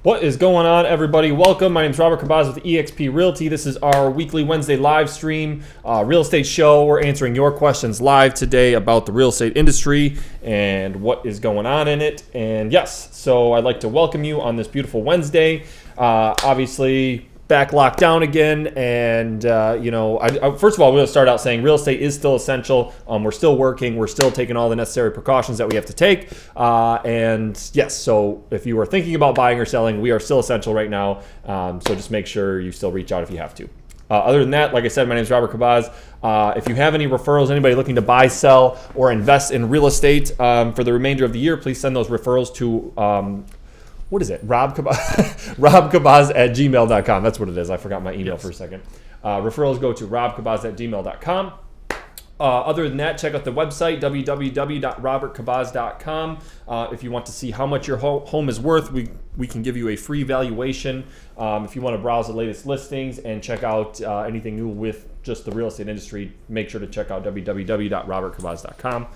What is going on, everybody? Welcome. My name is Robert Cabaz with eXp Realty. This is our weekly Wednesday live stream real estate show. We're answering your questions live today about the real estate industry and what is going on in it. And yes, so I'd like to welcome you on this beautiful Wednesday. Obviously, back locked down again, and first of all, we're going to start out saying real estate is still essential. We're still working, we're still taking all the necessary precautions that we have to take, and yes, so if you are thinking about buying or selling, we are still essential right now, so just make sure you still reach out if you have to. Other than that, like I said, my name is Robert Cabaz. If you have any referrals, anybody looking to buy, sell, or invest in real estate for the remainder of the year, please send those referrals to what is it? Rob Cabaz at gmail.com. That's what it is. I forgot my email for a second. Referrals go to robcabaz@gmail.com. Other than that, check out the website, www.robertcabaz.com. If you want to see how much your home is worth, we can give you a free valuation. If you want to browse the latest listings and check out anything new with just the real estate industry, make sure to check out www.robertcabaz.com.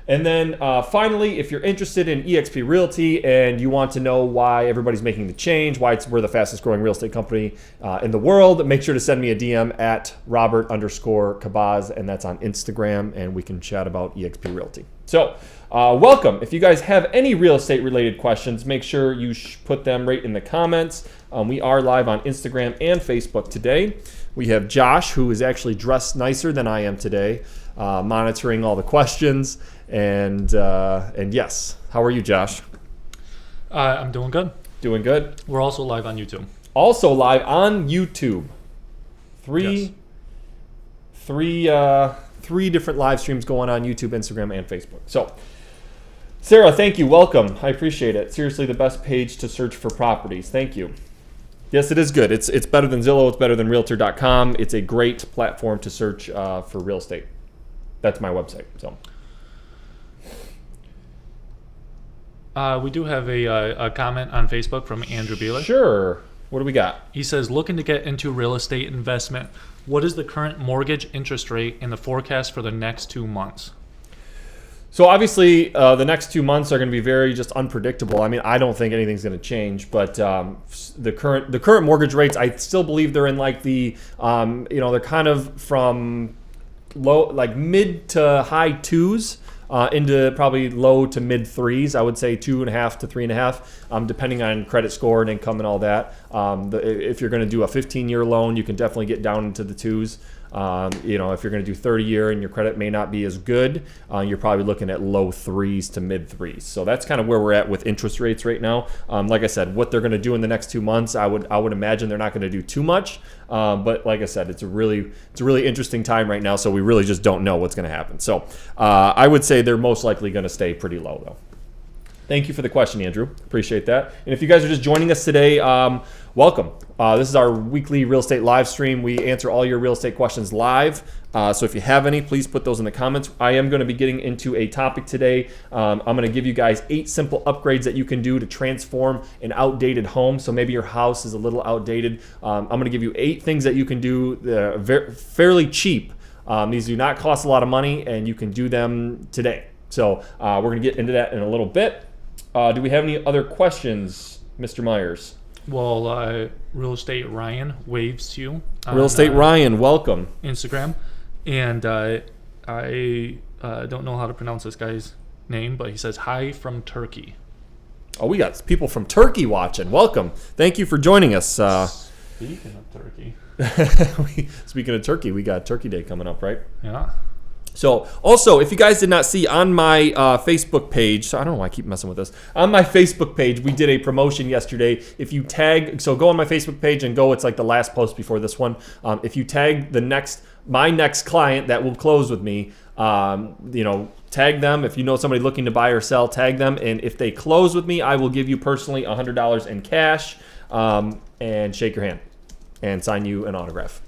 And then finally, if you're interested in eXp Realty and you want to know why everybody's making the change, why we're the fastest growing real estate company in the world, make sure to send me a DM at Robert_Cabaz, and that's on Instagram, and we can chat about eXp Realty. So welcome. If you guys have any real estate related questions, make sure you put them right in the comments. We are live on Instagram and Facebook today. We have Josh, who is actually dressed nicer than I am today, monitoring all the questions. And yes, how are you, Josh? I'm doing good. Doing good. We're also live on YouTube. Also live on YouTube. Three different live streams going on YouTube, Instagram, and Facebook. So, Sarah, thank you. Welcome. I appreciate it. Seriously, the best page to search for properties. Thank you. Yes, it is good. It's better than Zillow. It's better than Realtor.com. It's a great platform to search for real estate. That's my website. So. We do have a comment on Facebook from Andrew Beeler. Sure. What do we got? He says, looking to get into real estate investment. What is the current mortgage interest rate and the forecast for the next 2 months? So obviously, the next 2 months are going to be very just unpredictable. I mean, I don't think anything's going to change, but the current mortgage rates, I still believe they're in like the, they're kind of from low, like mid to high twos. Into probably low to mid threes. I would say 2.5 to 3.5, depending on credit score and income and all that. If you're going to do a 15-year loan, you can definitely get down into the twos. If you're going to do 30-year and your credit may not be as good, you're probably looking at low threes to mid threes. So that's kind of where we're at with interest rates right now. Like I said, what they're going to do in the next 2 months, I would imagine they're not going to do too much. But like I said, it's a really interesting time right now. So we really just don't know what's going to happen. So I would say they're most likely going to stay pretty low though. Thank you for the question, Andrew. Appreciate that. And if you guys are just joining us today, welcome. This is our weekly real estate live stream. We answer all your real estate questions live. So if you have any, please put those in the comments. I am going to be getting into a topic today. I'm going to give you guys 8 simple upgrades that you can do to transform an outdated home. So maybe your house is a little outdated. I'm going to give you 8 things that you can do fairly cheap. These do not cost a lot of money, and you can do them today. So we're going to get into that in a little bit. Do we have any other questions, Mr. Myers? Well, Real Estate Ryan waves to you. Real Estate Ryan, welcome. Instagram. And I don't know how to pronounce this guy's name, but he says, hi from Turkey. Oh, we got people from Turkey watching. Welcome. Thank you for joining us. Speaking of Turkey. Speaking of Turkey, we got Turkey Day coming up, right? Yeah. So also, if you guys did not see on my Facebook page, so I don't know why I keep messing with this. On my Facebook page, we did a promotion yesterday. If you tag, so go on my Facebook page and go, it's like the last post before this one. If you tag my next client that will close with me, tag them. If you know somebody looking to buy or sell, tag them. And if they close with me, I will give you personally $100 in cash and shake your hand and sign you an autograph.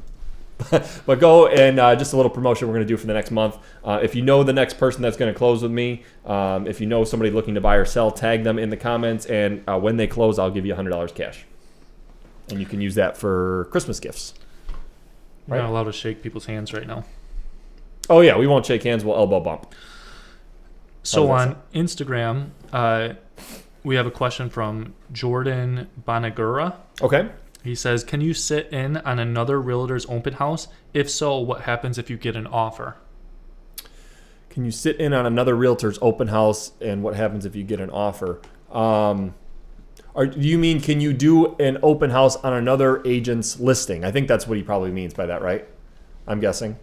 But go and just a little promotion we're going to do for the next month. If you know the next person that's going to close with me, if you know somebody looking to buy or sell, tag them in the comments. And when they close, I'll give you $100 cash. And you can use that for Christmas gifts. Right? You're not allowed to shake people's hands right now. Oh, yeah. We won't shake hands. We'll elbow bump. So on Instagram, we have a question from Jordan Bonagura. Okay. He says, can you sit in on another realtor's open house? If so, what happens if you get an offer? Can you sit in on another realtor's open house, and what happens if you get an offer? Or do you mean, can you do an open house on another agent's listing? I think that's what he probably means by that, right? I'm guessing.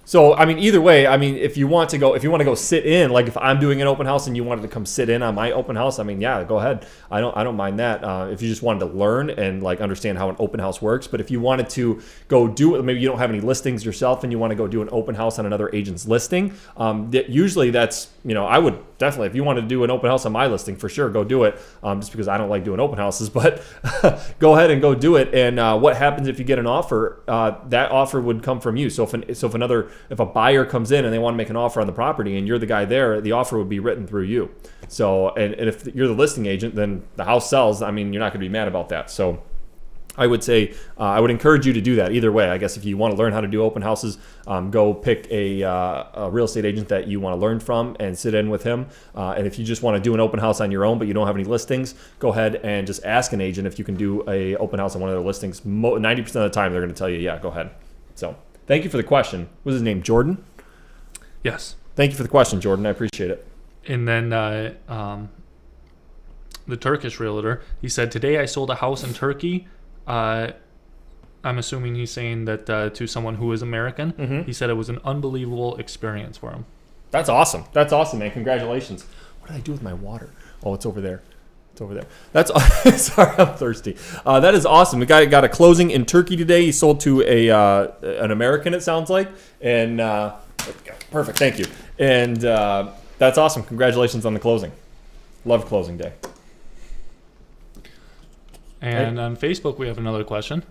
So, I mean, either way, I mean, if you want to go sit in, like if I'm doing an open house and you wanted to come sit in on my open house, I mean, yeah, go ahead. I don't mind that. If you just wanted to learn and like understand how an open house works, but if you wanted to go do it, maybe you don't have any listings yourself and you want to go do an open house on another agent's listing, usually that's, I would definitely, if you want to do an open house on my listing, for sure, go do it. Just because I don't like doing open houses, but go ahead and go do it. And what happens if you get an offer? That offer would come from you. So if a buyer comes in and they want to make an offer on the property and you're the guy there, the offer would be written through you. So, and if you're the listing agent, then the house sells. I mean, you're not going to be mad about that. So I would say, I would encourage you to do that either way. I guess if you want to learn how to do open houses, go pick a real estate agent that you want to learn from and sit in with him. And if you just want to do an open house on your own, but you don't have any listings, go ahead and just ask an agent if you can do a open house on one of their listings. 90% of the time, they're going to tell you, yeah, go ahead. So thank you for the question. What was his name? Jordan? Yes. Thank you for the question, Jordan. I appreciate it. And then the Turkish realtor, he said, today I sold a house in Turkey. I'm assuming he's saying that to someone who is American. Mm-hmm. He said it was an unbelievable experience for him. That's awesome. That's awesome, man. Congratulations. What did I do with my water? Oh, it's over there. It's over there. That's sorry, I'm thirsty. That is awesome. The guy got a closing in Turkey today. He sold to an American, it sounds like. And perfect. Thank you. And that's awesome. Congratulations on the closing. Love closing day. And on Facebook, we have another question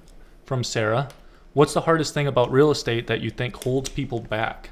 from Sarah. What's the hardest thing about real estate that you think holds people back?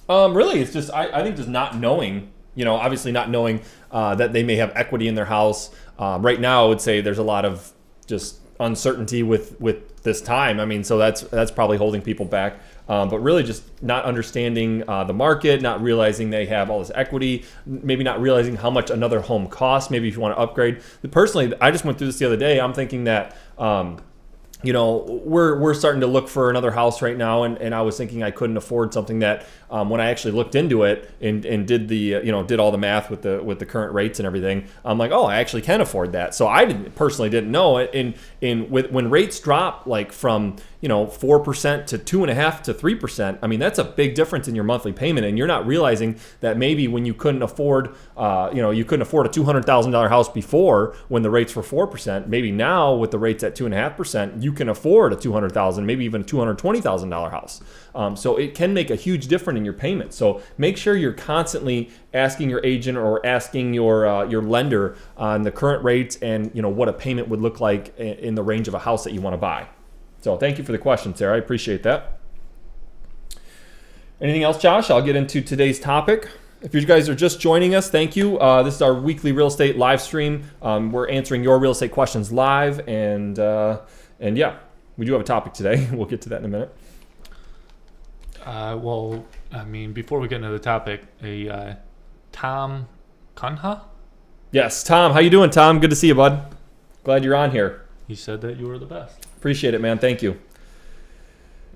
Really, it's just I think just not knowing. Obviously not knowing that they may have equity in their house. Right now, I would say there's a lot of just uncertainty with this time. I mean, so that's probably holding people back. But really just not understanding the market, not realizing they have all this equity, maybe not realizing how much another home costs, maybe if you want to upgrade. Personally, I just went through this the other day. I'm thinking that we're starting to look for another house right now, and I was thinking I couldn't afford something that when I actually looked into it and did did all the math with the current rates and everything, I'm like, oh, I actually can afford that. So I didn't know it. When rates drop like from 4% to 2.5% to 3%, I mean, that's a big difference in your monthly payment, and you're not realizing that maybe when you couldn't afford a $200,000 house before when the rates were 4%, maybe now with the rates at 2.5%, you can afford a $200,000, maybe even a $220,000 house. So it can make a huge difference in your payment. So make sure you're constantly asking your agent or asking your lender on the current rates and what a payment would look like in the range of a house that you want to buy. So thank you for the question, Sarah. I appreciate that. Anything else, Josh? I'll get into today's topic. If you guys are just joining us, thank you. This is our weekly real estate live stream. We're answering your real estate questions live, and yeah, we do have a topic today. We'll get to that in a minute. Well, I mean, before we get into the topic, Tom Kanha? Yes, Tom. How you doing, Tom? Good to see you, bud. Glad you're on here. He said that you were the best. Appreciate it, man. Thank you.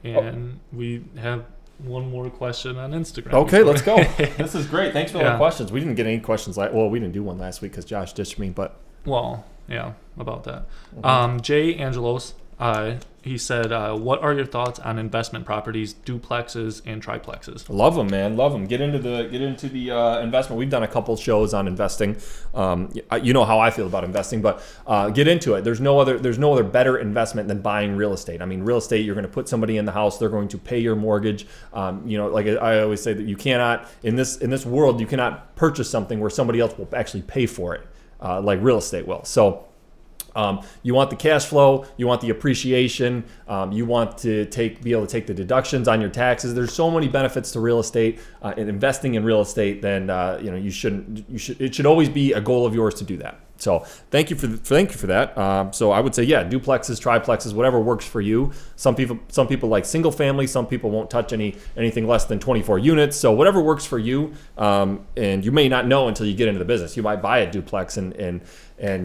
And we have one more question on Instagram. Okay, let's go. This is great. Thanks for all the Yeah. questions. We didn't get any questions. We didn't do one last week because Josh ditched me, but Well, yeah, about that. Jay Angelos, he said, what are your thoughts on investment properties, duplexes, and triplexes? love them, man. Love them. Get into the investment. We've done a couple shows on investing. You know how I feel about investing, but get into it. There's no other better investment than buying real estate. I mean, real estate, you're going to put somebody in the house. They're going to pay your mortgage. Like I always say that you cannot in this world you cannot purchase something where somebody else will actually pay for it, like real estate will. So. You want the cash flow, you want the appreciation, you want to be able to take the deductions on your taxes. There's so many benefits to real estate and investing in real estate. Then it should always be a goal of yours to do that. So thank you for that. So I would say, yeah, duplexes, triplexes, whatever works for you. Some people like single family. Some people won't touch anything less than 24 units. So whatever works for you. And you may not know until you get into the business. You might buy a duplex and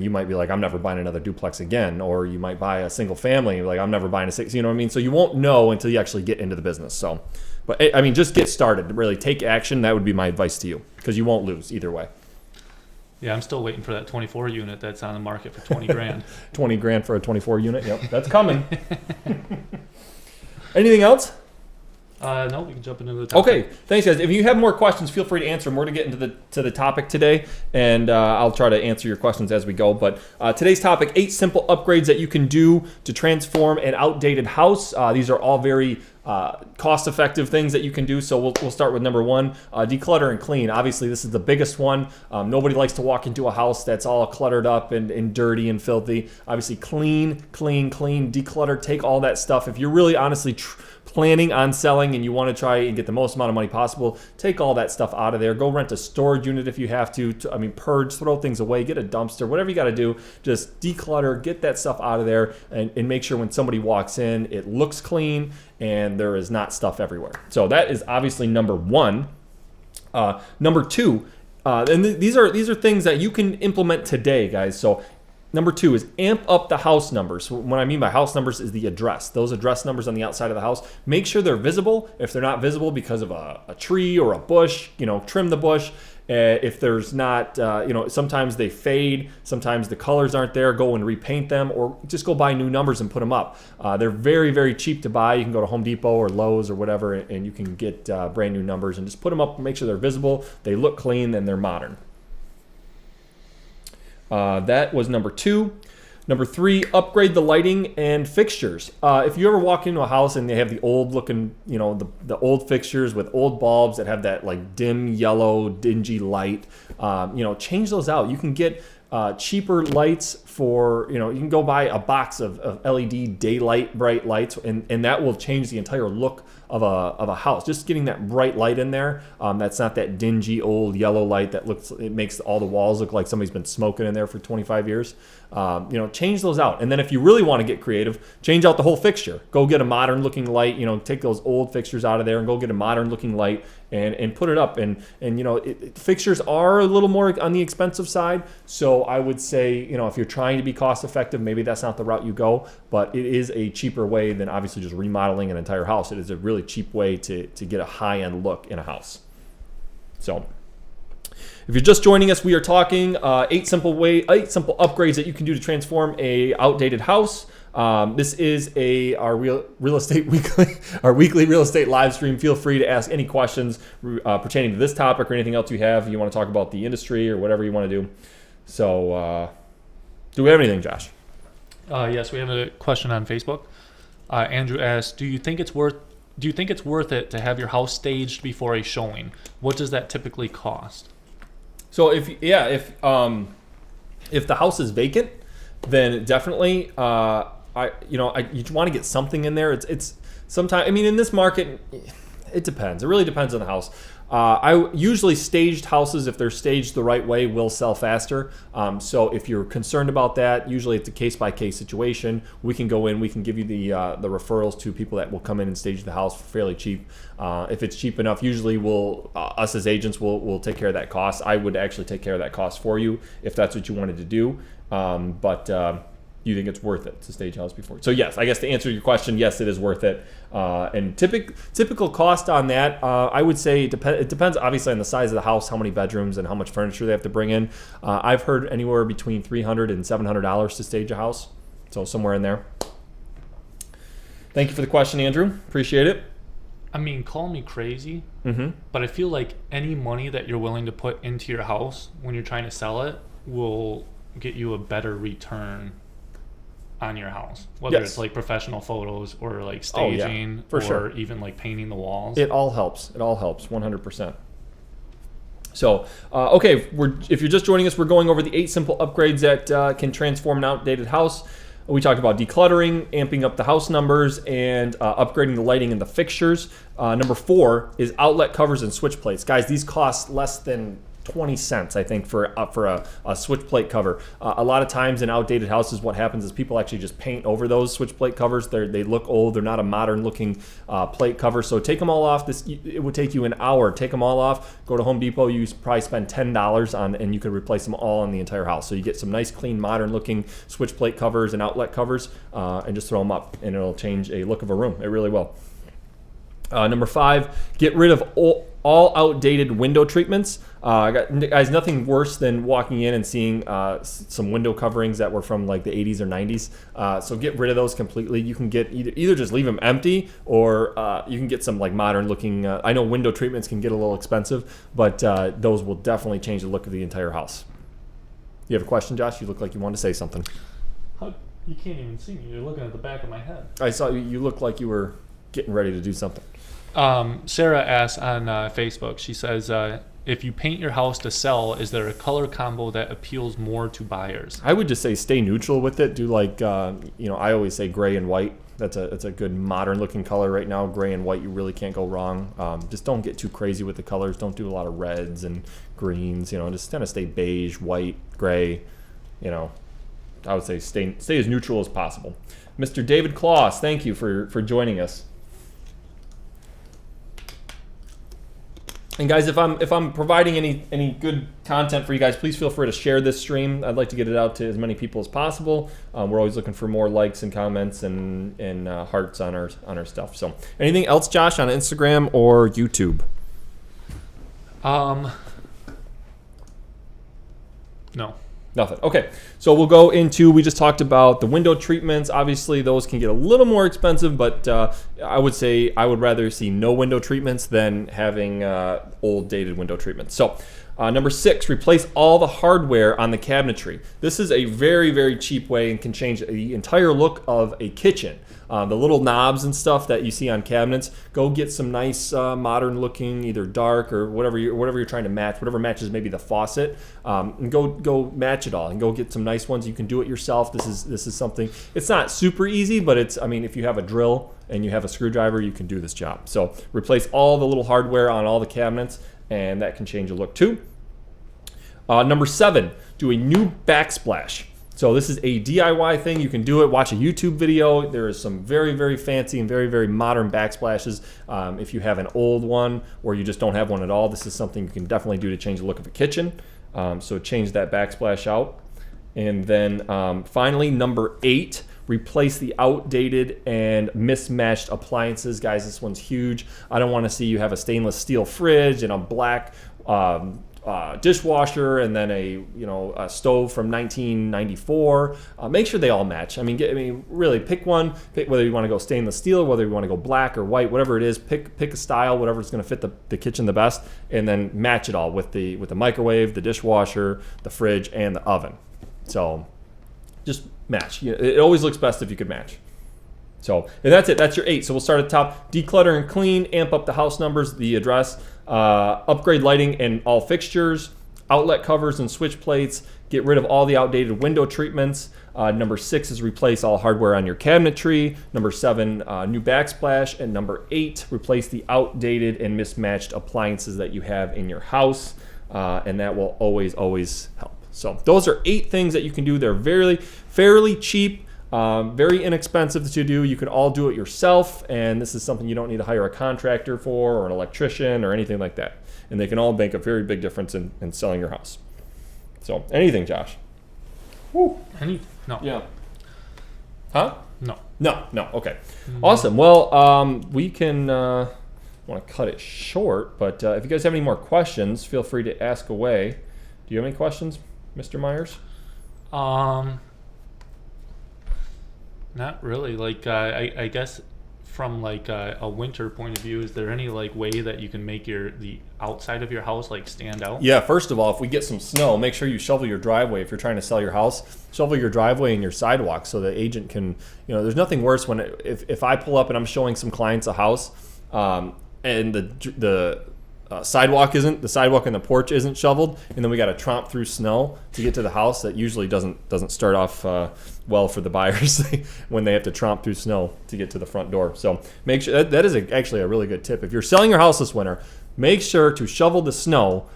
you might be like, I'm never buying another duplex again. Or you might buy a single family, like I'm never buying a six. You know what I mean? So you won't know until you actually get into the business. So, but I mean, just get started. Really take action. That would be my advice to you, because you won't lose either way. Yeah, I'm still waiting for that 24 unit that's on the market for 20 grand. 20 grand for a 24 unit. Yep, that's coming. Anything else? No, we can jump into the topic. Okay, thanks guys. If you have more questions, feel free to answer them. We're going to get into the topic today, and I'll try to answer your questions as we go. But today's topic: 8 simple upgrades that you can do to transform an outdated house. These are all very cost-effective things that you can do. So we'll start with number 1, declutter and clean. Obviously, this is the biggest one. Nobody likes to walk into a house that's all cluttered up and dirty and filthy. Obviously, clean, declutter, take all that stuff. If you're really honestly planning on selling and you want to try and get the most amount of money possible, take all that stuff out of there. Go rent a storage unit if you have to. Purge, throw things away, get a dumpster, whatever you got to do. Just declutter, get that stuff out of there, and make sure when somebody walks in, it looks clean and there is not stuff everywhere. So that is obviously number 1. Number 2, and these are things that you can implement today, guys. So number 2 is amp up the house numbers. What I mean by house numbers is the address. Those address numbers on the outside of the house. Make sure they're visible. If they're not visible because of a tree or a bush, trim the bush. If there's not, sometimes they fade. Sometimes the colors aren't there. Go and repaint them, or just go buy new numbers and put them up. They're very, very cheap to buy. You can go to Home Depot or Lowe's or whatever, and you can get brand new numbers and just put them up. Make sure they're visible. They look clean and they're modern. That was number 2. Number 3, upgrade the lighting and fixtures. If you ever walk into a house and they have the old looking, the old fixtures with old bulbs that have that like dim yellow, dingy light, change those out. You can get cheaper lights for, you can go buy a box of LED daylight bright lights, and that will change the entire look of a house. Just getting that bright light in there, that's not that dingy old yellow light that it makes all the walls look like somebody's been smoking in there for 25 years. Change those out. And then if you really want to get creative, change out the whole fixture. Go get a modern looking light, take those old fixtures out of there and go get a modern looking light and put it up. And fixtures are a little more on the expensive side. So I would say, if you're trying to be cost effective, maybe that's not the route you go, but it is a cheaper way than obviously just remodeling an entire house. It is a really cheap way to get a high-end look in a house. So if you're just joining us, we are talking 8 simple upgrades that you can do to transform a outdated house. This is our real estate weekly, our weekly real estate live stream. Feel free to ask any questions pertaining to this topic or anything else you have. You want to talk about the industry or whatever you want to do. So, do we have anything, Josh? Yes, we have a question on Facebook. Andrew asks, Do you think it's worth it to have your house staged before a showing? What does that typically cost? So if the house is vacant, then definitely you want to get something in there. It's sometimes, in this market, it depends. It really depends on the house. I usually staged houses, if they're staged the right way, will sell faster. So if you're concerned about that, usually it's a case-by-case situation. We can go in, we can give you the referrals to people that will come in and stage the house for fairly cheap. If it's cheap enough, usually us as agents will take care of that cost. I would actually take care of that cost for you if that's what you wanted to do. But you think it's worth it to stage a house before? So yes, I guess to answer your question, yes, it is worth it. And typical cost on that, I would say it depends obviously on the size of the house, how many bedrooms, and how much furniture they have to bring in. I've heard anywhere between $300 and $700 to stage a house, so somewhere in there. Thank you for the question, Andrew. Appreciate it. Call me crazy, but I feel like any money that you're willing to put into your house when you're trying to sell it will get you a better return on your house, whether it's like professional photos or like staging even like painting the walls. It all helps 100%. So okay, if you're just joining us, we're going over the 8 simple upgrades that can transform an outdated house. We talked about decluttering, amping up the house numbers, and upgrading the lighting and the fixtures. Number 4 is outlet covers and switch plates. Guys, these cost less than 20 cents, I think, for a switch plate cover. A lot of times in outdated houses, what happens is people actually just paint over those switch plate covers. They look old. They're not a modern looking plate cover. So take them all off. It would take you an hour. Take them all off. Go to Home Depot. You probably spend $10 on, and you could replace them all on the entire house. So you get some nice, clean, modern looking switch plate covers and outlet covers, and just throw them up, and it'll change a look of a room. It really will. Number 5, get rid of all outdated window treatments. Guys, nothing worse than walking in and seeing some window coverings that were from like the 80s or 90s. So get rid of those completely. You can get either just leave them empty, or you can get some like modern looking. I know window treatments can get a little expensive, but those will definitely change the look of the entire house. You have a question, Josh? You look like you wanted to say something. You can't even see me. You're looking at the back of my head. I saw you look like you were getting ready to do something. Sarah asked on Facebook, she says, if you paint your house to sell, is there a color combo that appeals more to buyers? I would just say stay neutral with it. Do like, I always say gray and white. That's a good modern looking color right now. Gray and white, you really can't go wrong. Just don't get too crazy with the colors. Don't do a lot of reds and greens. Just kind of stay beige, white, gray. I would say stay as neutral as possible. Mr. David Kloss, thank you for joining us. And guys, if I'm providing any good content for you guys, please feel free to share this stream. I'd like to get it out to as many people as possible. We're always looking for more likes and comments and hearts on our stuff. So, anything else, Josh, on Instagram or YouTube? No. Nothing. Okay, so we'll go into, we just talked about the window treatments. Obviously, those can get a little more expensive, but I would say I would rather see no window treatments than having old dated window treatments. So number 6, replace all the hardware on the cabinetry. This is a very, very cheap way and can change the entire look of a kitchen. The little knobs and stuff that you see on cabinets, go get some nice modern looking, either dark or whatever you're trying to match, whatever matches maybe the faucet, and go match it all and go get some nice ones. You can do it yourself. This is something, it's not super easy, but if you have a drill and you have a screwdriver, you can do this job. So replace all the little hardware on all the cabinets, and that can change the look too. Number 7, do a new backsplash. So this is a DIY thing. You can do it. Watch a YouTube video. There is some very, very fancy and very, very modern backsplashes. If you have an old one or you just don't have one at all, this is something you can definitely do to change the look of a kitchen. So change that backsplash out. And then finally, number 8, replace the outdated and mismatched appliances. Guys, this one's huge. I don't want to see you have a stainless steel fridge and a black dishwasher and then a stove from 1994. Make sure they all match. Really pick one. Pick whether you want to go stainless steel, whether you want to go black or white, whatever it is. Pick a style, whatever's going to fit the kitchen the best, and then match it all with the microwave, the dishwasher, the fridge, and the oven. So just match. It always looks best if you could match. So, and that's it. That's your 8. So we'll start at the top. Declutter and clean. Amp up the house numbers, the address. Upgrade lighting and all fixtures. Outlet covers and switch plates. Get rid of all the outdated window treatments. Number 6 is replace all hardware on your cabinetry. Number 7, new backsplash. And number 8, replace the outdated and mismatched appliances that you have in your house. And that will always, always help. So those are 8 things that you can do. They're fairly cheap. Very inexpensive to do. You can all do it yourself, and this is something you don't need to hire a contractor for or an electrician or anything like that. And they can all make a very big difference in selling your house. So anything, Josh? Woo. No. Yeah. Huh? No. No. Okay. Mm-hmm. Awesome. Well, we can want to cut it short, but if you guys have any more questions, feel free to ask away. Do you have any questions, Mr. Myers? Not really. I guess from a winter point of view, is there any way that you can make the outside of your house stand out? Yeah, first of all, if we get some snow, make sure you shovel your driveway. If you're trying to sell your house, shovel your driveway and your sidewalk so the agent can, there's nothing worse when if I pull up and I'm showing some clients a house and the sidewalk and the porch isn't shoveled, and then we got to tromp through snow to get to the house. That usually doesn't start off well for the buyers when they have to tromp through snow to get to the front door. So make sure that is actually a really good tip. If you're selling your house this winter, make sure to shovel the snow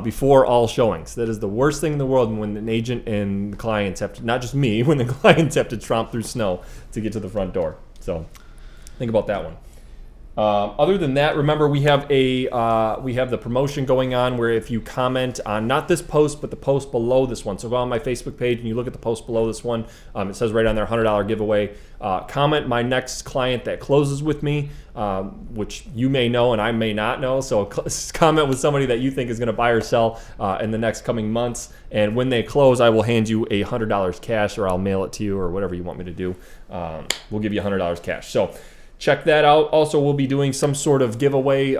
before all showings. That is the worst thing in the world when an agent and the clients have to, not just me, when the clients have to tromp through snow to get to the front door. So think about that one. Other than that, remember we have the promotion going on where if you comment on not this post but the post below this one, so go on my Facebook page and you look at the post below this one, it says right on there $100 giveaway. Comment my next client that closes with me, which you may know and I may not know. So comment with somebody that you think is going to buy or sell in the next coming months, and when they close, I will hand you $100 cash, or I'll mail it to you, or whatever you want me to do. We'll give you $100 cash. So check that out. Also, we'll be doing some sort of giveaway,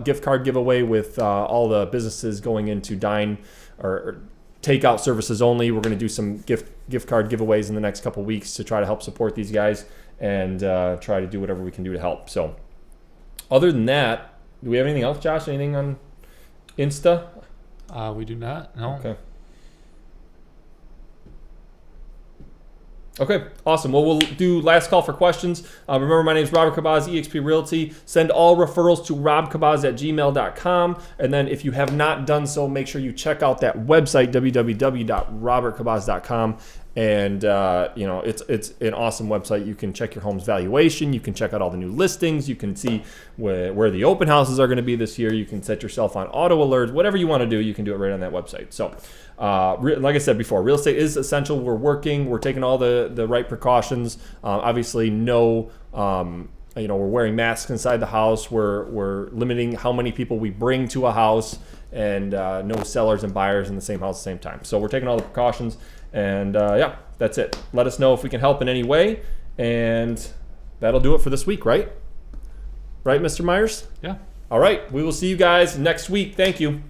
gift card giveaway with all the businesses going into dine or takeout services only. We're going to do some gift card giveaways in the next couple weeks to try to help support these guys and try to do whatever we can do to help. So other than that, do we have anything else, Josh? Anything on Insta? We do not. No. Okay, awesome. Well, we'll do last call for questions. Remember, my name is Robert Cabaz, eXp Realty. Send all referrals to robcabaz@gmail.com. And then if you have not done so, make sure you check out that website, www.robertcabaz.com. And, it's an awesome website. You can check your home's valuation. You can check out all the new listings. You can see where the open houses are going to be this year. You can set yourself on auto alerts. Whatever you want to do, you can do it right on that website. So, like I said before, real estate is essential. We're taking all the right precautions. Obviously, we're wearing masks inside the house. We're limiting how many people we bring to a house, and no sellers and buyers in the same house at the same time. So we're taking all the precautions, and that's it. Let us know if we can help in any way, and that'll do it for this week, right? Right, Mr. Myers? Yeah. All right. We will see you guys next week. Thank you.